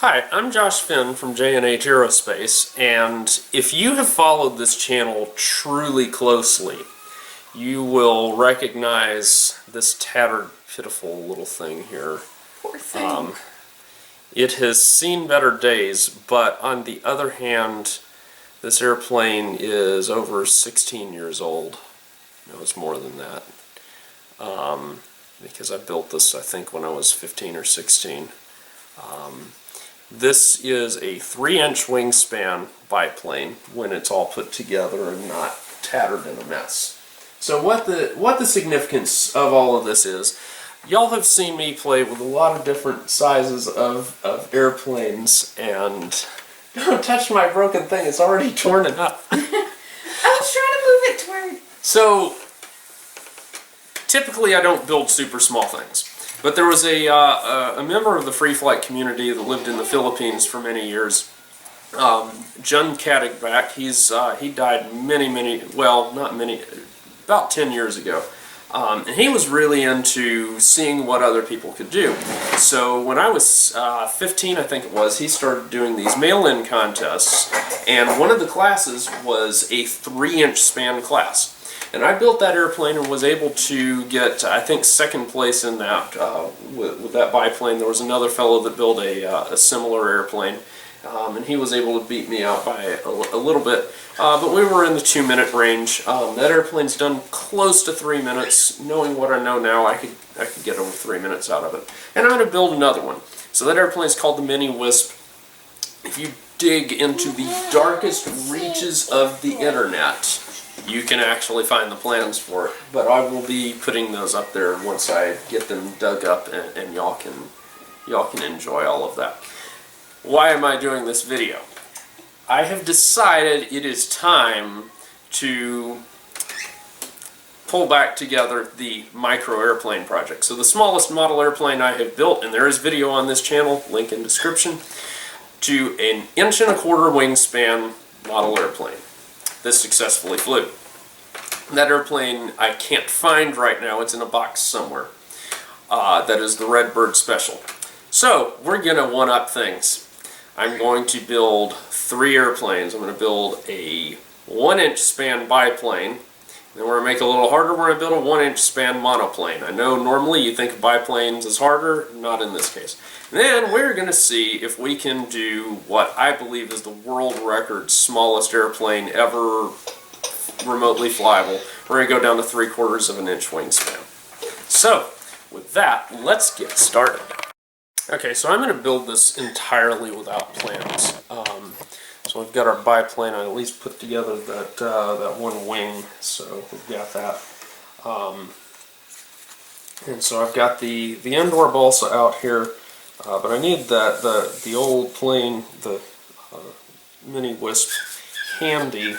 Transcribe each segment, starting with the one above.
Hi, I'm Josh Finn from J&H Aerospace, and if you have followed this channel truly closely, you will recognize this tattered, pitiful little thing here. Poor thing. It has seen better days, but on the other hand, this airplane is over 16 years old. No, it's more than that. Because I built this, I think, when I was 15 or 16. This is a 3-inch wingspan biplane when it's all put together and not tattered in a mess. So what the significance of all of this is, y'all have seen me play with a lot of different sizes of airplanes, and don't touch my broken thing, it's already torn it up. I was trying to move it toward... So, typically I don't build super small things. But there was a member of the free flight community that lived in the Philippines for many years, John Kadigback. He died about 10 years ago. And he was really into seeing what other people could do. So when I was 15, I think it was, he started doing these mail-in contests, and one of the classes was a 3-inch span class. And I built that airplane and was able to get, I think, second place in that with that biplane. There was another fellow that built a similar airplane, and he was able to beat me out by a little bit. But we were in the 2-minute range. That airplane's done close to 3 minutes. Knowing what I know now, I could get over 3 minutes out of it. And I'm going to build another one. So that airplane's called the Mini Wisp. If you dig into the darkest reaches of the internet, you can actually find the plans for it, but I will be putting those up there once I get them dug up, and y'all can enjoy all of that. Why am I doing this video? I have decided it is time to pull back together the micro airplane project. So the smallest model airplane I have built, and there is video on this channel, link in description, to an 1.25" wingspan model airplane. This successfully flew. That airplane I can't find right now. It's in a box somewhere. That is the Redbird Special. So we're going to one-up things. I'm going to build 3 airplanes. I'm going to build a 1-inch span biplane. Then we're going to make it a little harder. We're going to build a 1-inch span monoplane. I know normally you think of biplanes as harder. Not in this case. And then we're going to see if we can do what I believe is the world record smallest airplane ever remotely flyable. We're going to go down to 3/4 inch wingspan. So, with that, let's get started. Okay, so I'm going to build this entirely without plans. So we've got our biplane. I at least put together that one wing, so we've got that. And so I've got the indoor balsa out here. But I need the old plane, the Mini Wisp, handy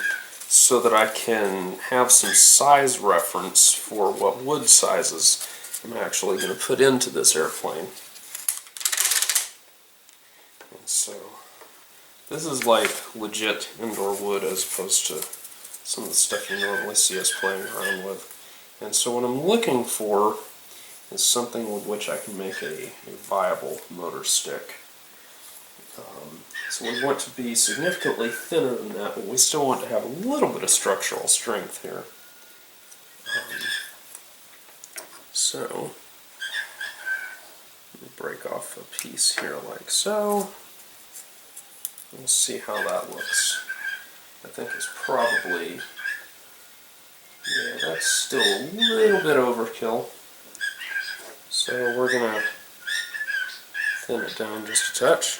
so that I can have some size reference for what wood sizes I'm actually going to put into this airplane. And so this is like legit indoor wood as opposed to some of the stuff you normally see us playing around with. And so what I'm looking for is something with which I can make a viable motor stick. So we want to be significantly thinner than that, but we still want to have a little bit of structural strength here. So, let me break off a piece here like so. We'll see how that looks. I think it's probably, yeah, that's still a little bit overkill. So we're going to thin it down just a touch.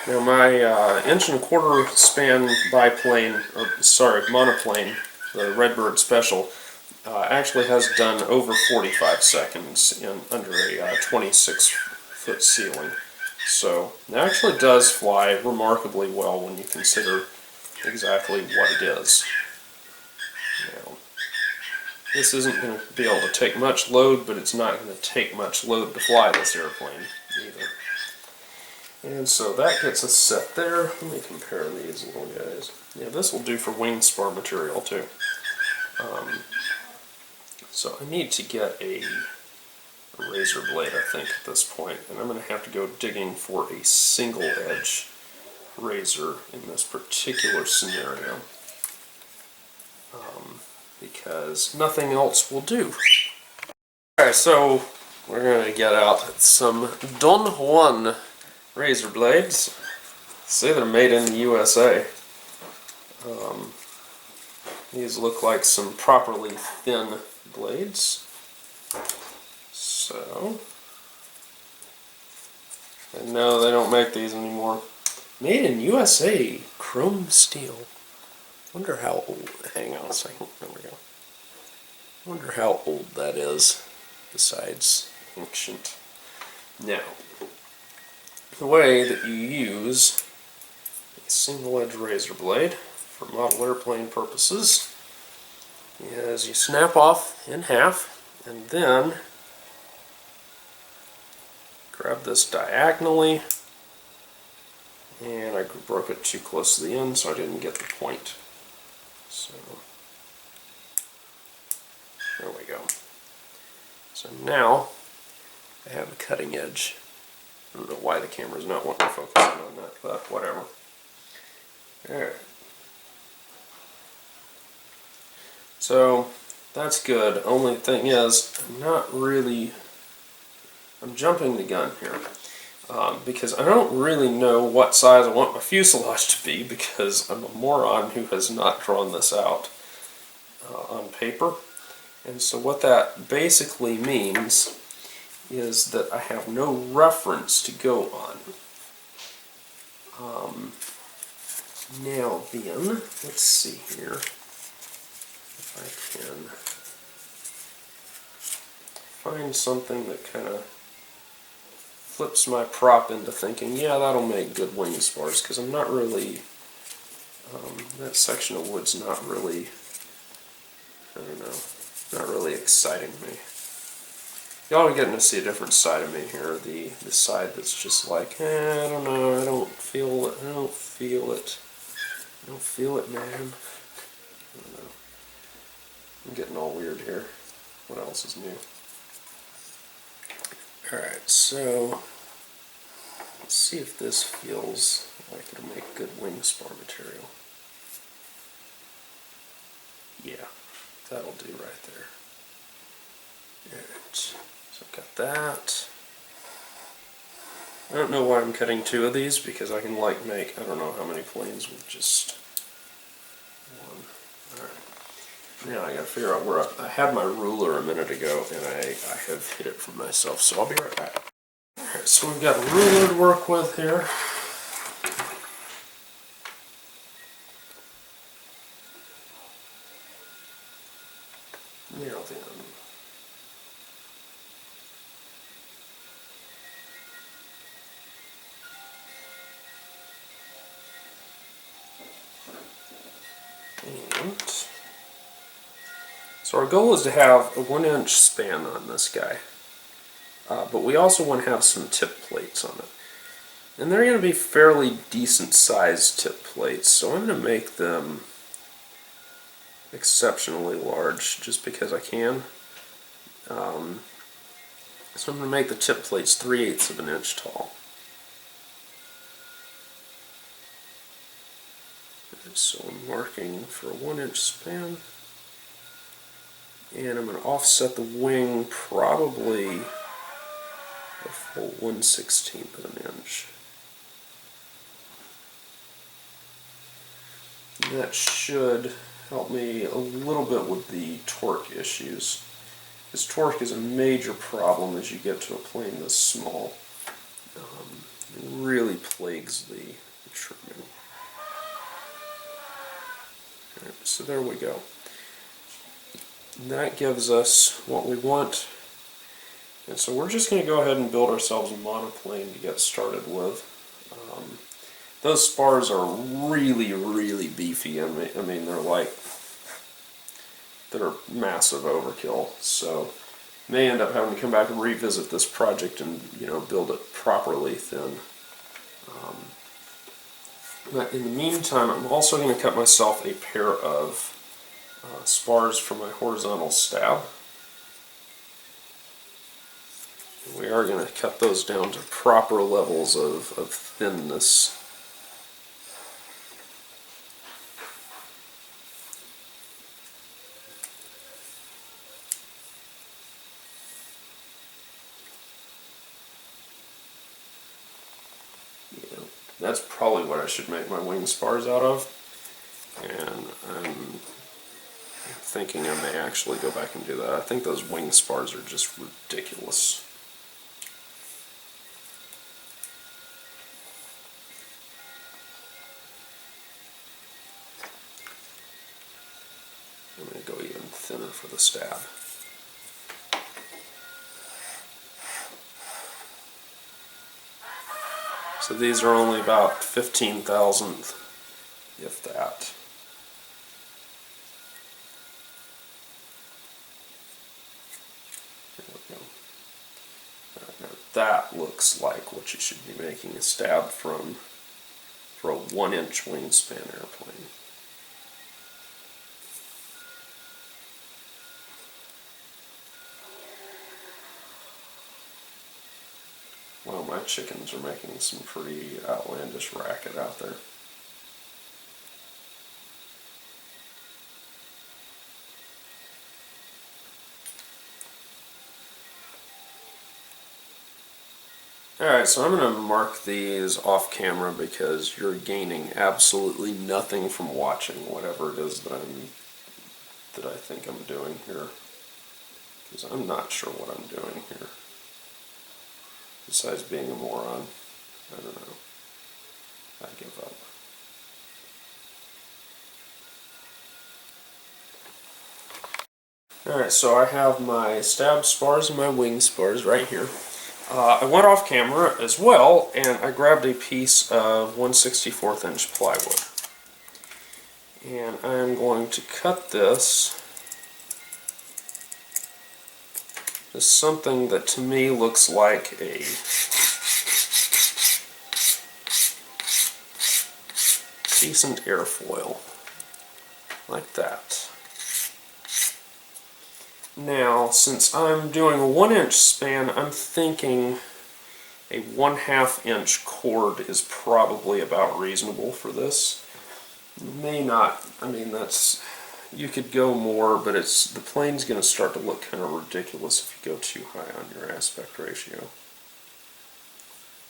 Now my 1.25" span biplane, monoplane, the Redbird Special, actually has done over 45 seconds under a 26-foot ceiling. So it actually does fly remarkably well when you consider exactly what it is. Now, this isn't going to be able to take much load, but it's not going to take much load to fly this airplane either. And so that gets us set there. Let me compare these little guys. Yeah, this will do for wing spar material too. So I need to get a razor blade, I think, at this point, and I'm going to have to go digging for a single edge razor in this particular scenario, because nothing else will do. Alright, so we're going to get out some Don Juan razor blades. See, they're made in the USA. These look like some properly thin blades. So, and no, they don't make these anymore. Made in USA, chrome steel. Wonder how old, hang on a second, there we go. Wonder how old that is, besides ancient. Now, the way that you use a single edge razor blade for model airplane purposes is you snap off in half and then grab this diagonally, and I broke it too close to the end so I didn't get the point. So there we go. So now I have a cutting edge. I don't know why the camera's not wanting to focus on that, but whatever. Alright. So that's good. Only thing is, I'm jumping the gun here. Because I don't really know what size I want my fuselage to be, because I'm a moron who has not drawn this out on paper. And so what that basically means is that I have no reference to go on. Now then, let's see here if I can find something that kind of flips my prop into thinking, yeah, that'll make good wing spars, because I'm not really, that section of wood's not really, I don't know, not really exciting me. Y'all are getting to see a different side of me here, the side that's just like, I don't know, I don't feel it, I don't feel it, man. I don't know. I'm getting all weird here. What else is new? Alright, so let's see if this feels like it'll make good wing spar material. Yeah, that'll do right there. Alright, so I've got that. I don't know why I'm cutting two of these, because I can like make, I don't know how many planes with just one. Alright. Now I gotta figure out where I had my ruler a minute ago, and I have hid it from myself, so I'll be right back. Alright, so we've got a ruler to work with here. Now then. And so our goal is to have a 1-inch span on this guy, but we also want to have some tip plates on it. And they're going to be fairly decent sized tip plates, so I'm going to make them exceptionally large just because I can. So I'm going to make the tip plates 3/8 of an inch tall. So I'm marking for a 1-inch span, and I'm going to offset the wing probably a full 1/16 of an inch. And that should help me a little bit with the torque issues, because torque is a major problem as you get to a plane this small. It really plagues the trimming. Alright, so there we go. And that gives us what we want. And so we're just going to go ahead and build ourselves a monoplane to get started with. Those spars are really, really beefy. I mean, they're massive overkill. So may end up having to come back and revisit this project and, you know, build it properly thin. But in the meantime, I'm also going to cut myself a pair of spars for my horizontal stab. we are going to cut those down to proper levels of thinness. Yeah, that's probably what I should make my wing spars out of. And I'm thinking I may actually go back and do that. I think those wing spars are just ridiculous. I'm going to go even thinner for the stab. So these are only about 15,000th, if that. There we go. Now that looks like what you should be making a stab from for a 1-inch wingspan airplane. Well, my chickens are making some pretty outlandish racket out there. Alright, so I'm going to mark these off camera because you're gaining absolutely nothing from watching whatever it is that I think I'm doing here. Because I'm not sure what I'm doing here. Besides being a moron. I don't know. I give up. Alright, so I have my stab spars and my wing spars right here. I went off camera as well, and I grabbed a piece of 1/64 inch plywood. And I'm going to cut this as something that to me looks like a decent airfoil, like that. Now, since I'm doing a 1-inch span, I'm thinking a 1/2 inch cord is probably about reasonable for this. May not, I mean, that's, you could go more, but the plane's going to start to look kind of ridiculous if you go too high on your aspect ratio.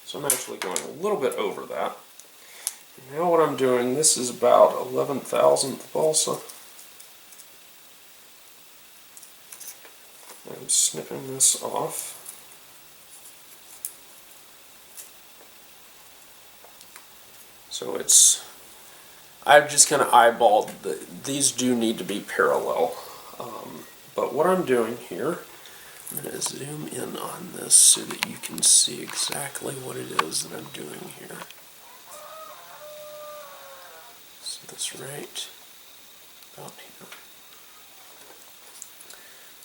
So I'm actually going a little bit over that. Now what I'm doing, this is about 11,000th balsa. I'm snipping this off. So I've just kind of eyeballed, these do need to be parallel. But what I'm doing here, I'm going to zoom in on this so that you can see exactly what it is that I'm doing here. So that's right about here.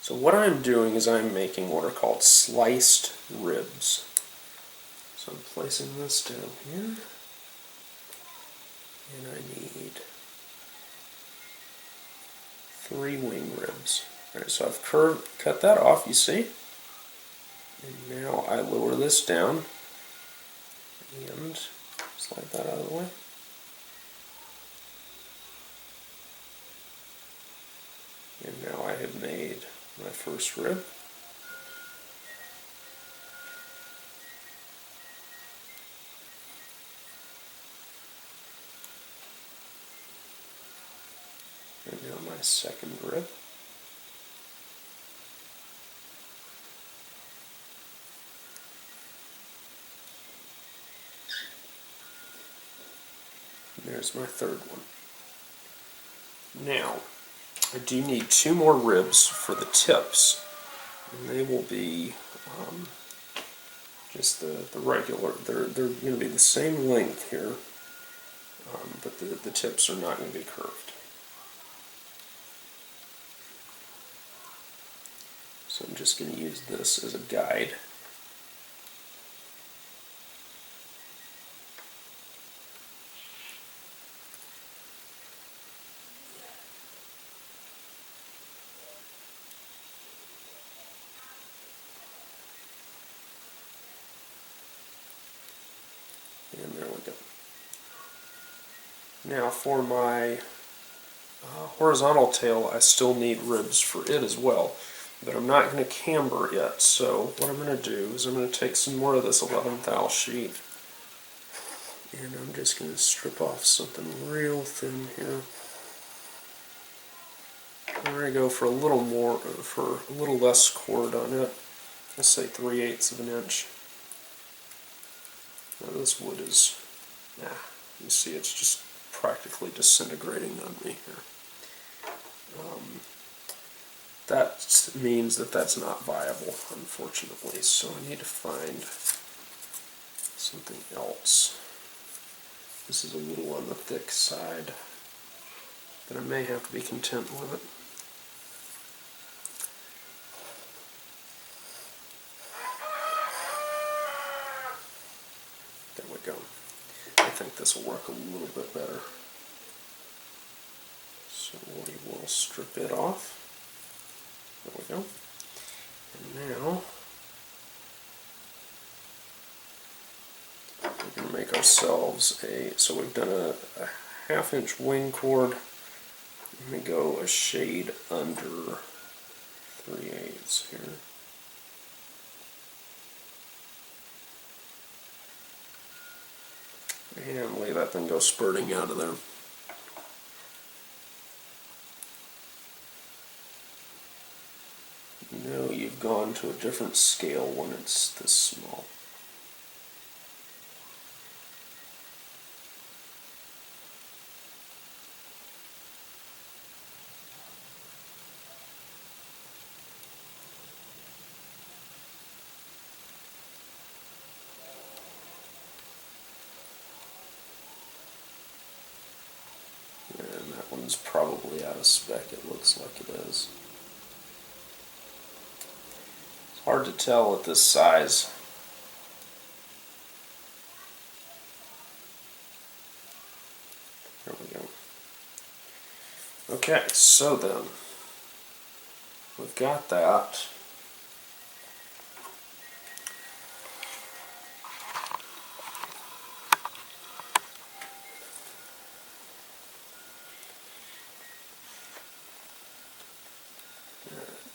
So what I'm doing is I'm making what are called sliced ribs. So I'm placing this down here, and I need 3 wing ribs. Alright, so I've cut that off, you see? And now I lower this down and slide that out of the way. And now I have made my first rib. And now my second rib. And there's my third one. Now, I do need 2 more ribs for the tips, and they will be just the regular, they're going to be the same length here, but the tips are not going to be curved. So I'm just going to use this as a guide. And there we go. Now for my horizontal tail, I still need ribs for it as well, but I'm not going to camber it. So what I'm going to do is I'm going to take some more of this 11th thou sheet, and I'm just going to strip off something real thin here. I'm going to go for a little more, for a little less cord on it. Let's say 3/8 of an inch. Now this wood is, you see it's just practically disintegrating on me here. That means that that's not viable, unfortunately, so I need to find something else. This is a little on the thick side, but I may have to be content with it. There we go. I think this will work a little bit better. So we will strip it off. There we go. And now we're going to make ourselves so we've done a 1/2 inch wing cord. I'm going to go a shade under 3/8 here. And let that thing go spurting out of there. You know you've gone to a different scale when it's this small. And that one's probably out of spec, it looks like it is. It's hard to tell at this size. There we go. Okay, so then, we've got that.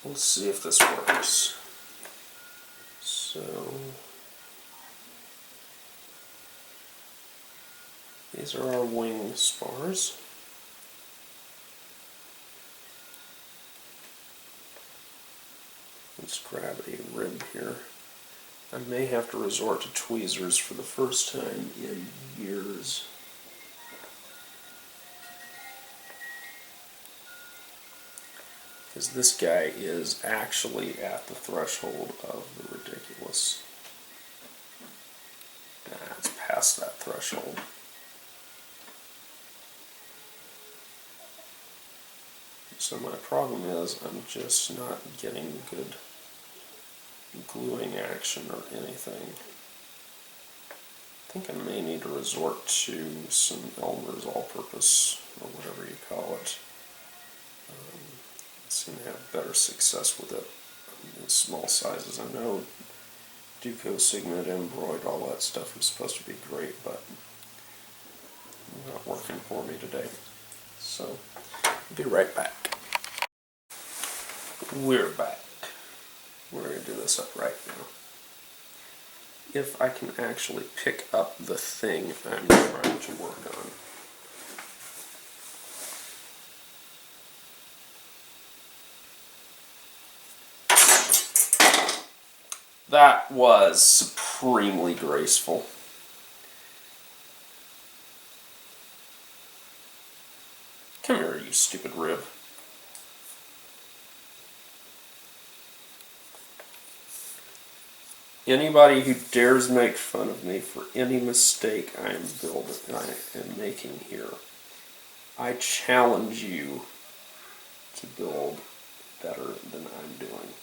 Let's see if this works. So these are our wing spars. Let's grab a rib here. I may have to resort to tweezers for the first time in years. Because this guy is actually at the threshold of the ridiculous. It's past that threshold. So my problem is I'm just not getting good gluing action or anything. I think I may need to resort to some Elmer's all-purpose, or whatever you call it. I seem to have better success with it in small sizes. I know Duco, Signet, Embroid, all that stuff is supposed to be great, but not working for me today. So, I'll be right back. We're back. We're going to do this up right now. If I can actually pick up the thing I'm trying to work on. That was supremely graceful. Come here, you stupid rib. Anybody who dares make fun of me for any mistake I am making here, I challenge you to build better than I'm doing.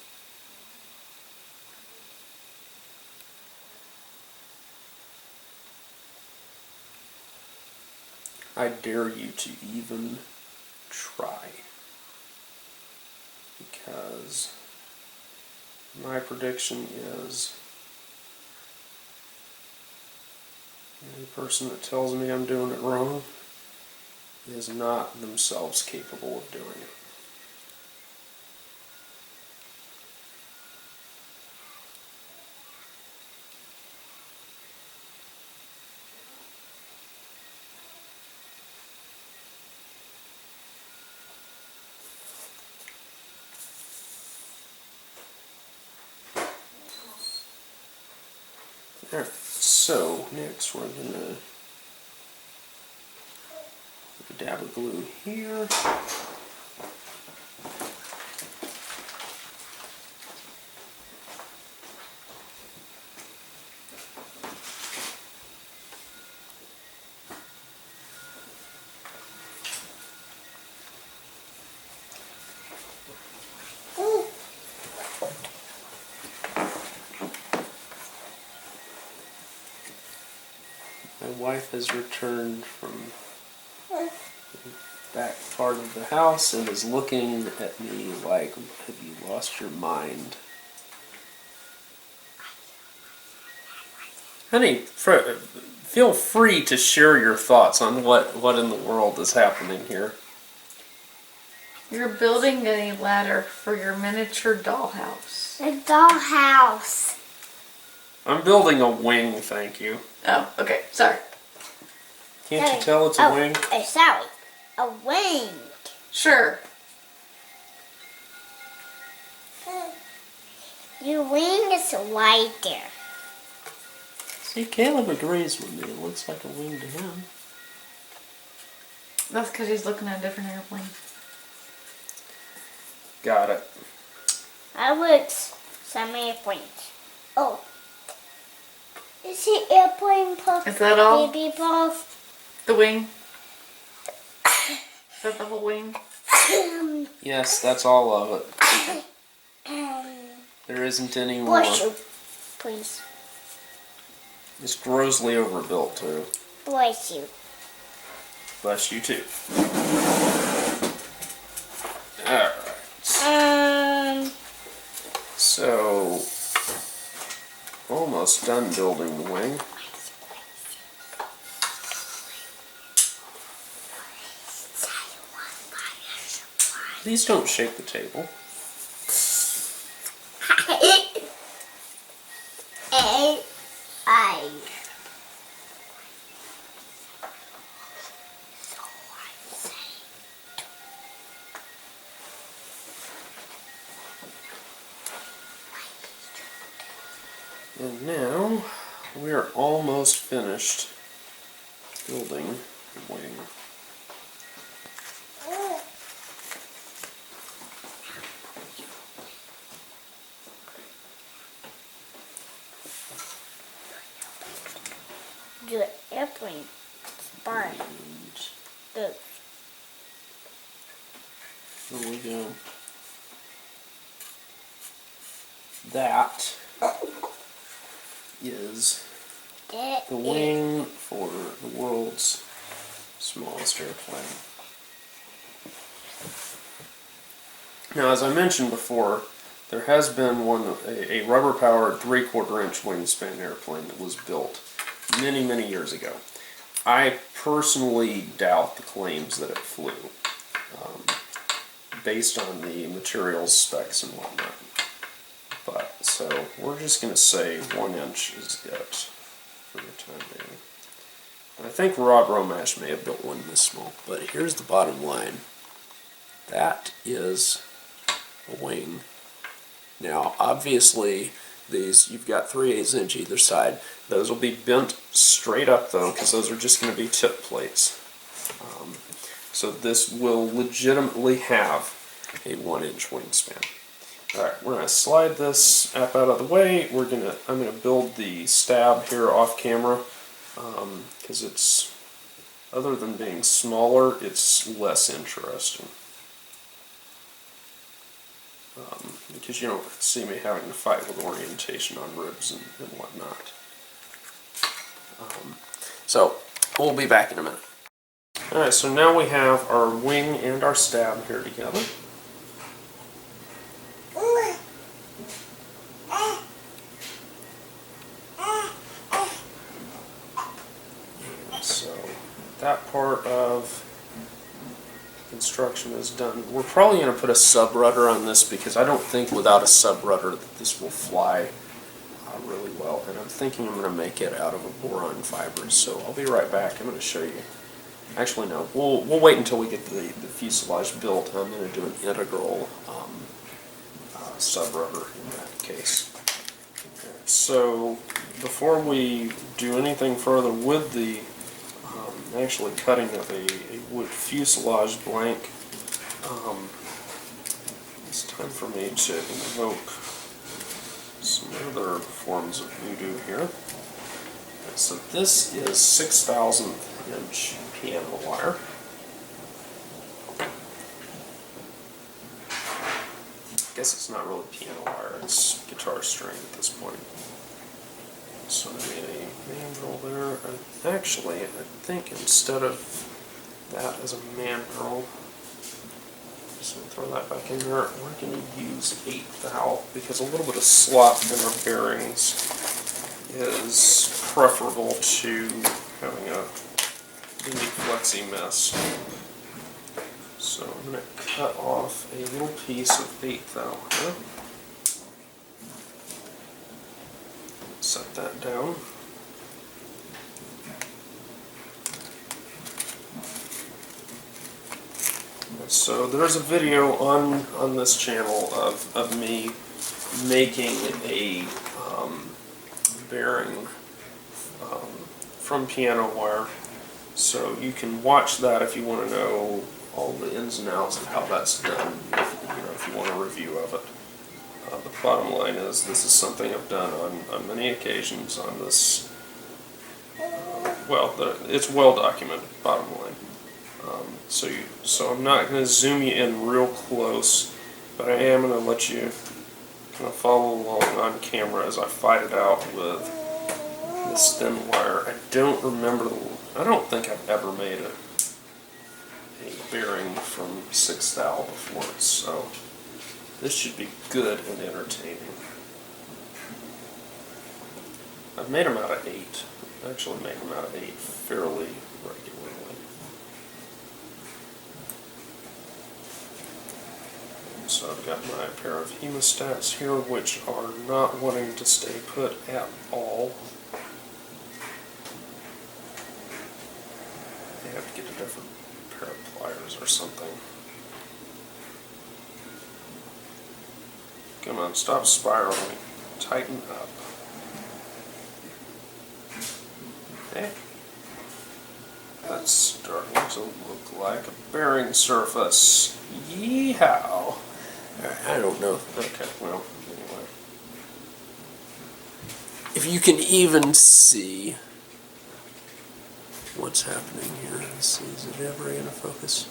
I dare you to even try, because my prediction is Any person that tells me I'm doing it wrong is not themselves capable of doing it. Alright, so next we're gonna put a dab of glue here. My wife has returned from the back part of the house and is looking at me like, have you lost your mind? Honey, feel free to share your thoughts on what in the world is happening here. You're building a ladder for your miniature dollhouse. A dollhouse. I'm building a wing, thank you. Oh, okay. Sorry. Can't you tell it's a wing? Sorry. A wing. Sure. Your wing is right there. See, Caleb agrees with me. It looks like a wing to him. That's because he's looking at a different airplane. Got it. I would some airplanes. Oh. Is the airplane puff? Is that all? Baby puff? The wing? Is that the whole wing? Yes, that's all of it. There isn't any more. Bless you, please. It's grossly overbuilt, too. Bless you. Bless you, too. Alright. So, almost done building the wing. Please don't shake the table. And now we're almost finished building the wing. The airplane. Spar. Good. Here we go. That is the wing for the world's smallest airplane. Now, as I mentioned before, there has been a rubber-powered 3/4-inch wingspan airplane that was built many, many years ago. I personally doubt the claims that it flew, based on the materials specs and whatnot. But, so, we're just going to say 1 inch is good for the time being. And I think Rob Romash may have built one this small, but here's the bottom line. That is a wing. Now, obviously, these, you've got 3/8 inch either side. Those will be bent straight up, though, because those are just going to be tip plates. So this will legitimately have a 1 inch wingspan. Alright, we're going to slide this app out of the way. I'm going to build the stab here off camera, because it's, other than being smaller, it's less interesting. Because you don't see me having to fight with orientation on ribs and whatnot. So, we'll be back in a minute. Alright, so now we have our wing and our stab here together. that part of construction is done. We're probably going to put a sub rudder on this because I don't think without a sub rudder that this will fly really well. And I'm thinking I'm going to make it out of a boron fiber. So I'll be right back. I'm going to show you. Actually, no. We'll wait until we get the fuselage built. I'm going to do an integral sub rudder in that case. Okay, so before we do anything further with the actually cutting of a wood fuselage blank, it's time for me to invoke some other forms of voodoo here. Okay, so this is 6,000th inch piano wire. I guess it's not really piano wire, it's guitar string at this point. So I made a mandrel there. Actually, I think instead of that as a mandrel, just going to throw that back in there. We're going to use 8 thou because a little bit of slop in our bearings is preferable to having a mini flexi mess. So I'm going to cut off a little piece of 8 thou here. Set that down. So there's a video on this channel of me making a bearing from piano wire. So you can watch that if you want to know all the ins and outs of how that's done, if you want a review of it. The bottom line is this is something I've done on many occasions on this, it's well documented, bottom line. So I'm not going to zoom you in real close, but I am going to let you kind of follow along on camera as I fight it out with this thin wire. I don't think I've ever made a bearing from 6 thou before, so this should be good and entertaining. I've made them out of 8. I actually make them out of 8 fairly regularly. So I've got my pair of hemostats here, which are not wanting to stay put at all. I have to get a different pair of pliers or something. Come on, stop spiraling. Tighten up. Okay. That's starting to look like a bearing surface. Yeehaw! I don't know. Okay, well, anyway. If you can even see what's happening here. Let's see, is it ever going to focus?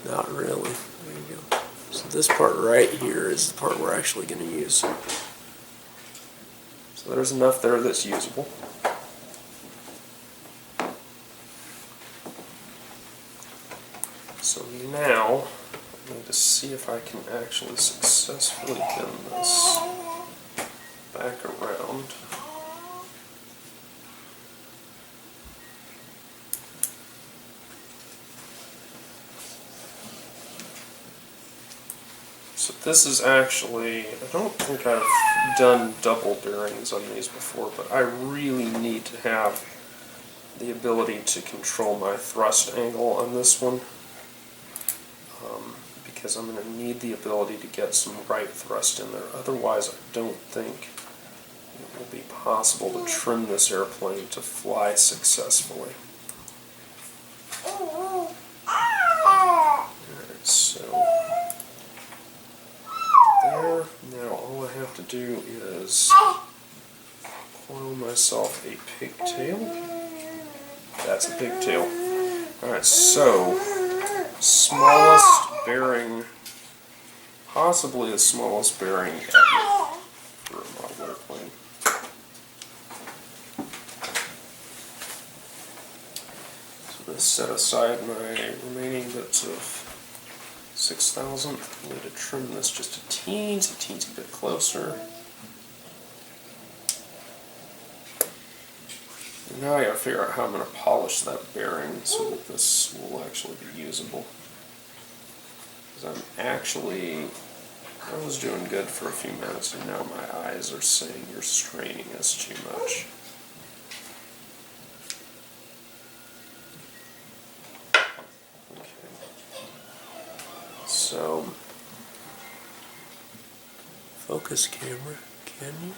Not really. There you go. So this part right here is the part we're actually going to use. So there's enough there that's usable. So now I'm going to see if I can actually successfully bend this back around. So this is actually, I don't think I've done double bearings on these before, but I really need to have the ability to control my thrust angle on this one, because I'm going to need the ability to get some right thrust in there. Otherwise, I don't think it will be possible to trim this airplane to fly successfully. Alright, so there. Now all I have to do is coil myself a pigtail. That's a pigtail. Alright, so smallest bearing, possibly the smallest bearing ever for a model airplane. So let's set aside my remaining bits of 6,000. I'm going to trim this just a teensy bit closer. Now I gotta figure out how I'm gonna polish that bearing so that this will actually be usable. Because I was doing good for a few minutes, and now my eyes are saying you're straining us too much. Okay. So, focus camera, can you?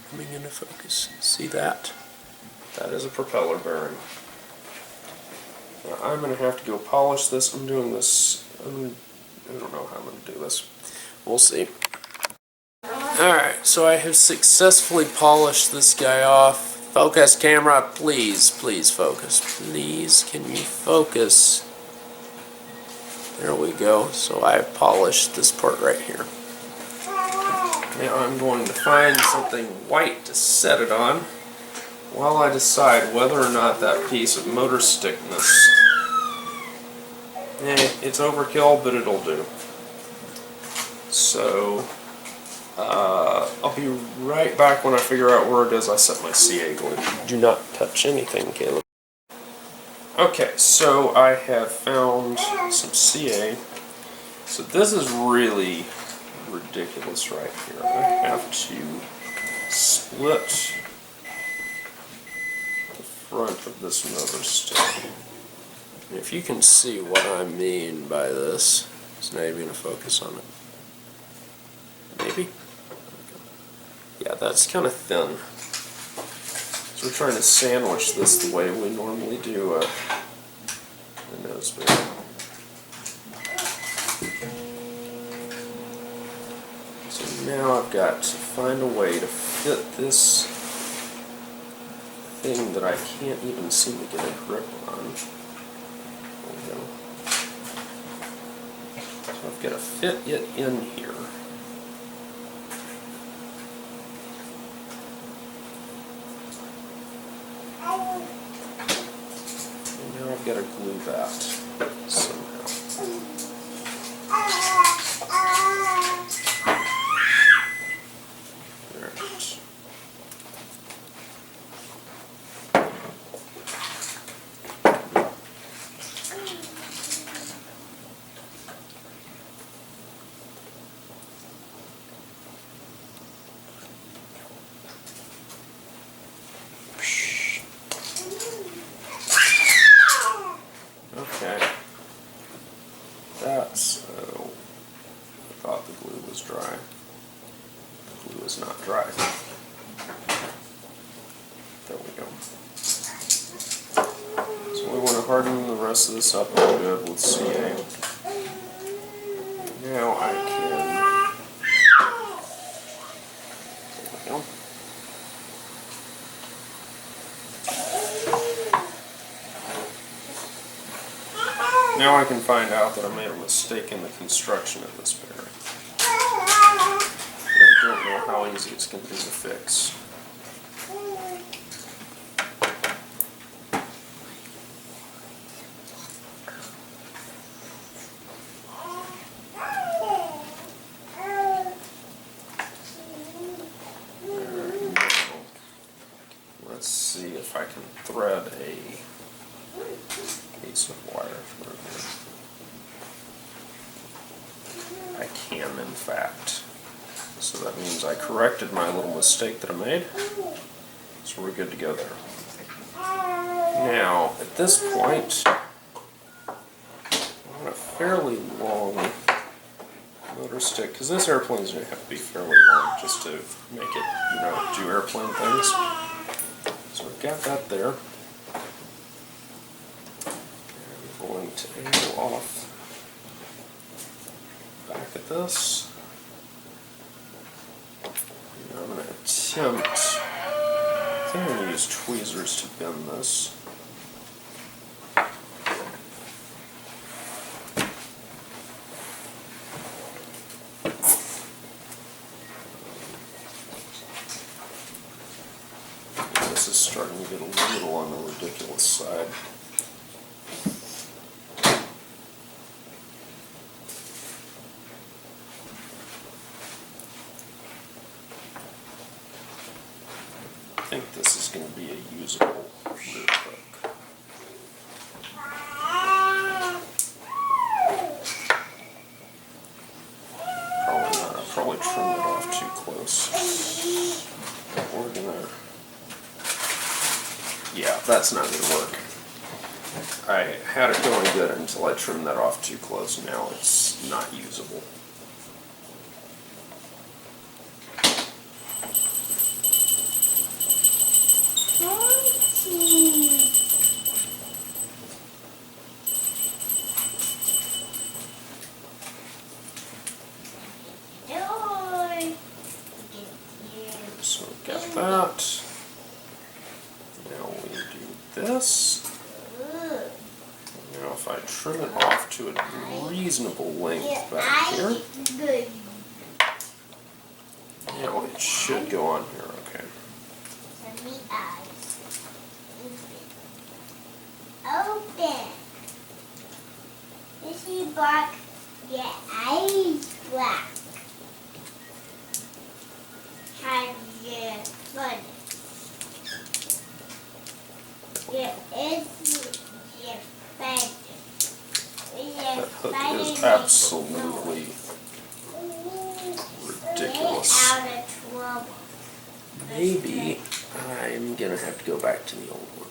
Coming into focus. See that? That is a propeller bearing. Now I'm going to have to go polish this. I'm doing this. I don't know how I'm going to do this. We'll see. Alright, so I have successfully polished this guy off. Focus camera, please, please focus. Please, can you focus? There we go. So I have polished this part right here. Now I'm going to find something white to set it on while I decide whether or not that piece of motor stickness, it's overkill, but it'll do. So, I'll be right back when I figure out where it is I set my CA glue. Do not touch anything, Caleb. Okay, so I have found some CA. So this is really ridiculous right here. I have to split the front of this motor stick. And if you can see what I mean by this, it's not even going to focus on it. Maybe? Yeah, that's kind of thin. So we're trying to sandwich this the way we normally do a nose bearing. So now I've got to find a way to fit this thing that I can't even seem to get a grip on. There we go. So I've got to fit it in here. And now I've got to glue that somehow. There it is. Okay. That's, I thought the glue was dry. The glue is not dry. There we go. So we want to harden the rest of this up a little bit with CA. Now I can, there we go. Now I can find out that I made a mistake in the construction of this bearing. I don't know how easy it's going to be to fix. Let's see if I can thread a piece of wire through here. I can, in fact. So that means I corrected my little mistake that I made. So we're good to go there. Now, at this point, I want a fairly long motor stick, because this airplane is going to have to be fairly long just to make it, do airplane things. So we've got that there. I'm going to angle off back at this. And I'm going to attempt, I think I'm going to use tweezers to bend this. This is starting to get a little on the ridiculous side. I think this is going to be a usable rear hook. Probably trim it off too close. We're gonna... Yeah, that's not gonna work. I had it going good until I trimmed that off too close. Now it's not usable. So we've got that. Now we do this. Now if I trim it off to a reasonable length back here, now it should go on here, okay. Open. This is black. Your eyes black. Have your foot. Your is your feather. That hook is absolutely ridiculous. Out of trouble. Maybe I'm gonna have to go back to the old one.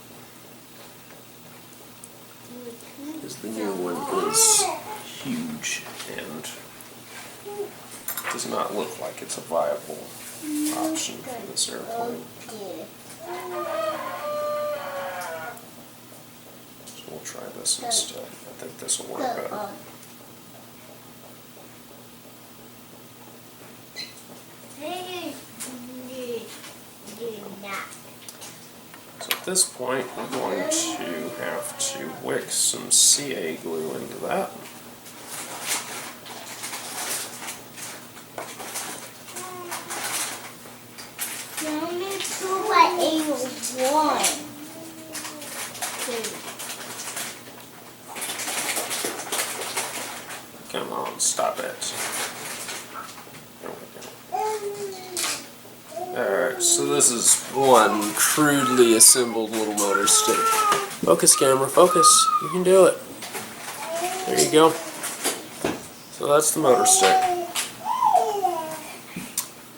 Because the new one is huge and does not look like it's a viable option for this airplane. So we'll try this instead. I think this will work better. So at this point, we're going to have to wick some CA glue into that. Come on, stop it. There we go. Alright, so this is one crudely assembled little motor stick. Focus, camera, focus. You can do it. There you go. So that's the motor stick.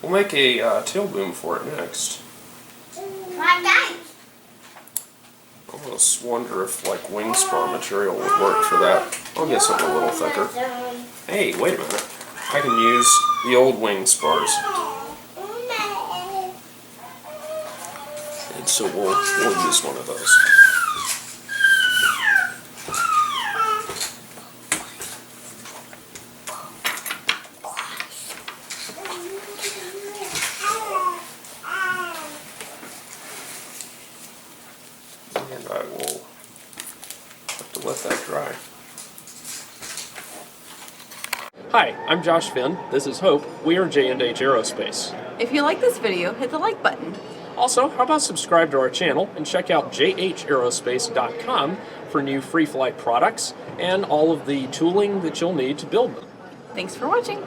We'll make a tail boom for it next. I almost wonder if like wing spar material would work for that. I'll get something a little thicker. Hey, wait a minute. I can use the old wing spars. And so we'll use one of those. And I will have to let that dry. Hi, I'm Josh Finn. This is Hope. We are J&H Aerospace. If you like this video, hit the like button. Also, how about subscribe to our channel and check out jhaerospace.com for new free flight products and all of the tooling that you'll need to build them. Thanks for watching.